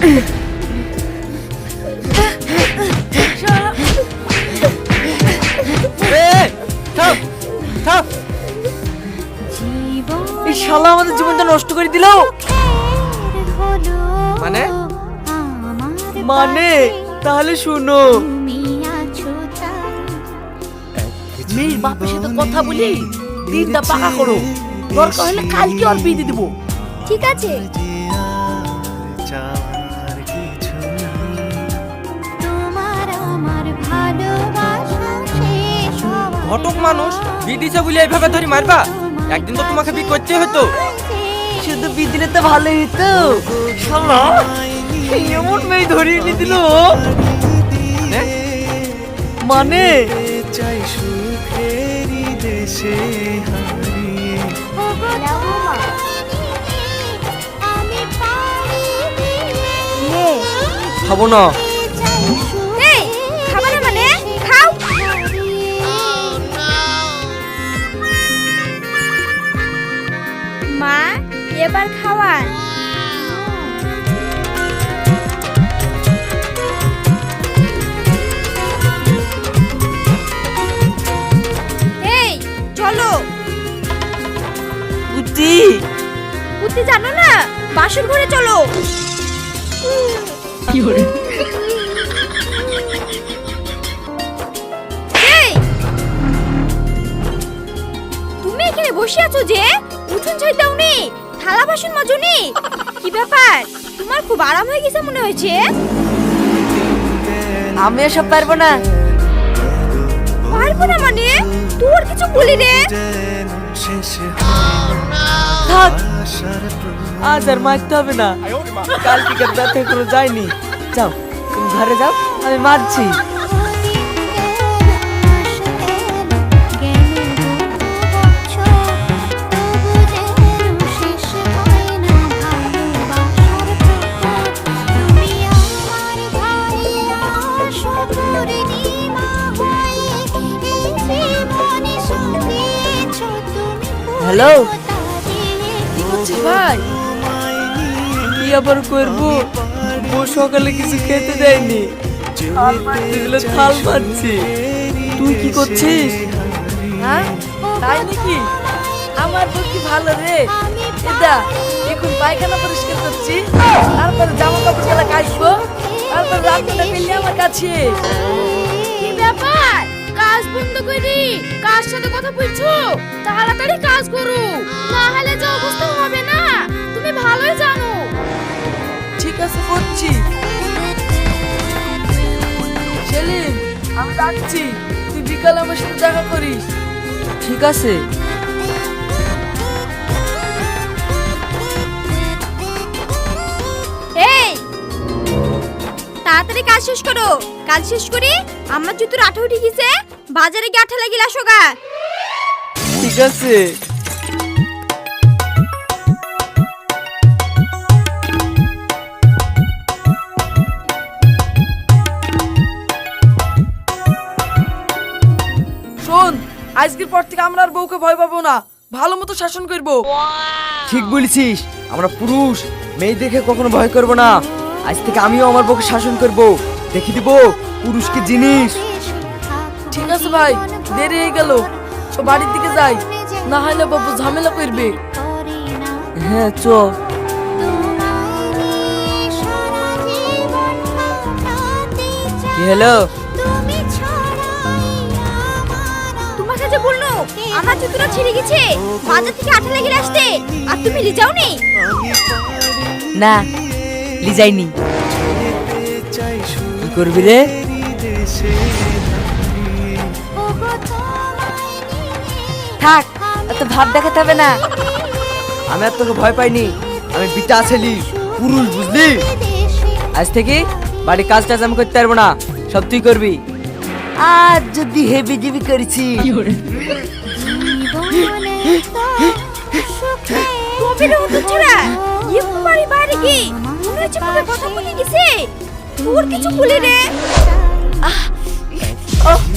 এই শালা আমাদের জীবনটা নষ্ট করে দিল। মানে মানে তাহলে শুনো, মেয়ের বাপের সাথে কথা বলি দিনটা পাকা করো, দরকার হলে কালকে ওর বিয়ে দিয়ে দেবো। ঠিক আছে। ঘটক মানুষ বিদিশা বলে এইভাবে ধরে মারবা? একদিন তো তোমাকে বিয়ে করতে হতো। শুধু বিদিলে তো ভালোই হতো। শালা এমন মেয়ে ধরিয়ে নিয়ে দিল। মানে চাই সুখেরই দেশে হারিয়ে। খাবো না। এই খাবে না মানে খাও। মা এবার খাওয়ান। এই চলো। বুদ্ধি বুদ্ধি জানো না, বাসর ঘরে চলো। এই তুমি এখানে বসে আছো যে, উঠুন ছাই দাওনি, থালা বাসন মাজুনি, কি ব্যাপার? তোমার খুব আরাম হয়ে গেছে মনে হয়েছে। আমি এসব পারবো না। পারবো না মানে? তোর কিছু বলি রে। থাক, আজ আর মারতে হবে না। কাল থেকে ব্যথা করে যায়নি। যাও তুমি ঘরে যাও, আমি মারছি। হ্যালো, কি করছিস ভাই? কি আবার করবো? বউ সকালে কিছু খেতে দেয়নি, থাল মারতে দিলে থাল মারছি। তুই কি করছিস? হ্যাঁ তাই নাকি? আমার বউ কি ভালো রে। এটা এখন পায়খানা পরিষ্কার করছি, তারপরে জামা কাপড় গুলা কাচবো, তারপর রান্নাটা পেলে আমার কাছে। কি ব্যাপার? কাজ বন্ধ করি, কার সাথে কথা বলছো? তাড়াতাড়ি কাজ করো, না হলে যে অবস্থা হবে না তুমি ভালোই জানো। ঠিক আছে করছি। সেলিম আমি যাচ্ছি, তুই বিকালে আমার সাথে দেখা করিস। ঠিক আছে। এই তাড়াতাড়ি কাজ শেষ করো, কাজ শেষ করি আমার জুতোর আঠা উঠে গেছে, বাজারে গিয়ে আঠা লাগিয়ে আসো গা। ঠিক আছে। শোন, আজকের পর থেকে আমরা আর বউকে ভয় পাবো না, ভালো মতো শাসন করবো। ঠিক বলেছিস, আমরা পুরুষ, মেয়ে দেখে কখনো ভয় করব না। আজ থেকে আমিও আমার বউকে শাসন করব, দেখিয়ে দিব পুরুষ কি জিনিস। ঠিক আছে ভাই, দেরি হয়ে গেল, তো বাড়ির দিকে যাই, না হলে বাবু ঝামেলা করবে। হ্যাঁ চ। কি হলো? তোমার কাছে বললো আমার জুতোটা ছিঁড়ে গেছে, বাজার থেকে আঠা লাগিয়ে আসতে, আর তুমি যাওনি? না, লিজাইনি। কি করবি রে? থাক, এত ভাব দেখাতে হবে না। আমি আর তোকে ভয় পাইনি, আমি বিটা ছেলি, পুরুষ, বুঝলি? আজ থেকে বাড়ি কাজ টাজ আমি করতে পারবো না, সব তুই করবি। আর যদি হেবি জিবি করেছি বাইরে কি মনে হচ্ছে কথা বলে গেছে, তোর কিছু বলি রে।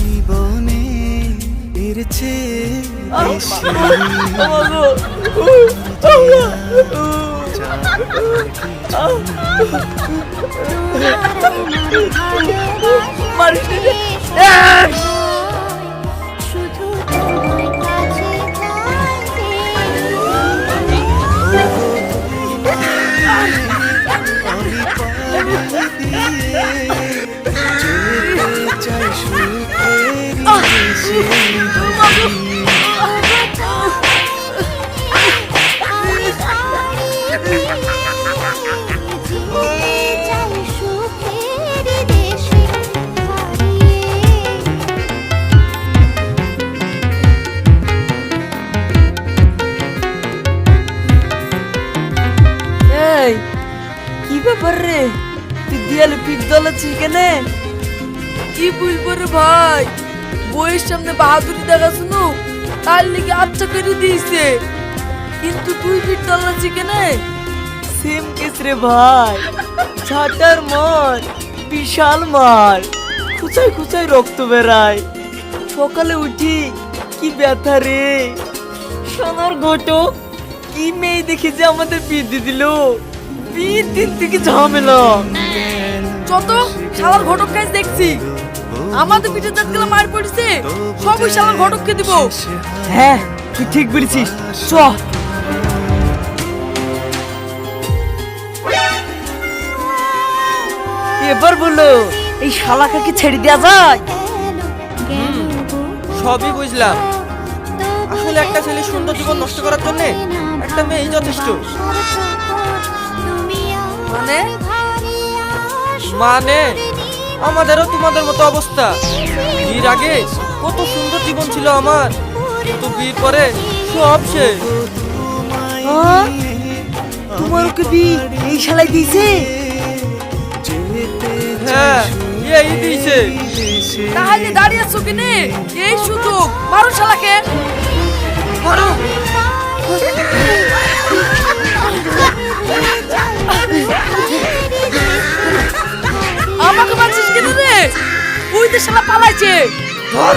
জীবনে এর চেয়ে বেশি মারিস নি রে। শুধু তোমার কাছে যেতে চাই সুখেরই দেশে এই কি ব্যাপার রে, তুই দিয়ালে পিঠ দলাচ্ছিস কেনে? কি বুঝবো রে ভাই, বইয়ের সামনে বাহাদুরি দেখাশুনো তার লিগে আচ্ছা করে দিয়েছে, কিন্তু তুই পিঠ দলাচ্ছিস কেনে? সেম কেস রে ভাই, ছাটার মার, বিশাল মার, খুচাই খুচাই রক্ত বেরায়। সকালে উঠি কি ব্যথা রে, সোনার ঘটক কি মেয়ে দেখি যে আমাদের বিয়ে দিল, বিয়ের দিন থেকে ঝামেলা। যত শালার ঘটক কাজ দেখছি, আমাদের পিঠে দাঁতগুলো মার পড়ছে, সবই শালার ঘটককে দিব। হ্যাঁ তুই ঠিক বলেছিস, চ। এবার বলো এই শালাকে ছেড়ে দেওয়া যায়? সবই বুঝলাম, আসলে একটা ছেলে সুন্দর জীবন নষ্ট করার জন্য একটা মেয়েই যথেষ্ট। মানে মানে আমাদেরও তোমাদের মতো অবস্থা। বিয়ের আগে কত সুন্দর জীবন ছিল আমার, কিন্তু বিয়ের পরে সব শেষ। তোমার ওকে বিয়ে এই শালাই দিয়েছে? হ্যাঁ এই দিয়েছে। তাহলে দাঁড়িয়ে আছো কিনে, এই সুযোগ মারো শালাকে, মারো। আমাকে মারছিস কেন রে? ওই তো শালা পালাইছে। ধর।